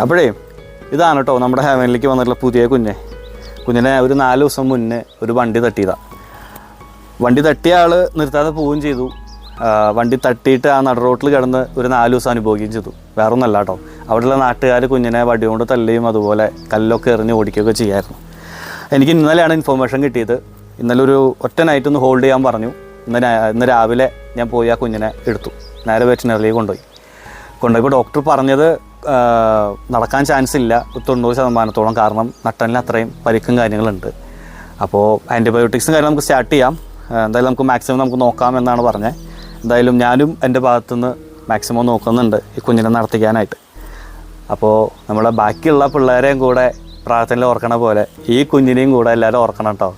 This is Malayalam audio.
അപ്പോഴേ ഇതാണ് കേട്ടോ നമ്മുടെ ഹെവനിലേക്ക് വന്നിട്ടുള്ള പുതിയ കുഞ്ഞിനെ ഒരു 4 ദിവസം മുന്നേ ഒരു വണ്ടി തട്ടിയതാണ്. വണ്ടി തട്ടിയ ആൾ നിർത്താതെ പോവുകയും ചെയ്തു. വണ്ടി തട്ടിയിട്ട് ആ നട റോട്ടിൽ കിടന്ന് ഒരു 4 ദിവസം അനുഭവിക്കുകയും ചെയ്തു. വേറെ ഒന്നല്ല കേട്ടോ, അവിടെയുള്ള നാട്ടുകാർ കുഞ്ഞിനെ വടി കൊണ്ട് തല്ലുകയും അതുപോലെ കല്ലൊക്കെ എറിഞ്ഞ് ഓടിക്കുകയൊക്കെ ചെയ്യായിരുന്നു. എനിക്ക് ഇന്നലെയാണ് ഇൻഫർമേഷൻ കിട്ടിയത്. ഇന്നലെ ഒരു ഒറ്റ നൈറ്റ് ഒന്ന് ഹോൾഡ് ചെയ്യാൻ പറഞ്ഞു. ഇന്ന് രാവിലെ ഞാൻ പോയി ആ കുഞ്ഞിനെ എടുത്തു, നേരെ വെറ്റിനറിയിലേക്ക് കൊണ്ടുപോയപ്പോൾ ഡോക്ടർ പറഞ്ഞത് നടക്കാൻ ചാൻസ് ഇല്ല 90%. കാരണം നട്ടലിന് അത്രയും പരിക്കും കാര്യങ്ങളുണ്ട്. അപ്പോൾ ആൻറ്റിബയോട്ടിക്സും കാര്യം നമുക്ക് സ്റ്റാർട്ട് ചെയ്യാം. എന്തായാലും നമുക്ക് മാക്സിമം നമുക്ക് നോക്കാം എന്നാണ് പറഞ്ഞത്. എന്തായാലും ഞാനും എൻ്റെ ഭാഗത്തുനിന്ന് മാക്സിമം നോക്കുന്നുണ്ട് ഈ കുഞ്ഞിനെ നടത്തിക്കാനായിട്ട്. അപ്പോൾ നമ്മളെ ബാക്കിയുള്ള പിള്ളേരെയും കൂടെ പ്രാർത്ഥനയിൽ ഓർക്കണ പോലെ ഈ കുഞ്ഞിനെയും കൂടെ എല്ലാവരും ഓർക്കണം കേട്ടോ.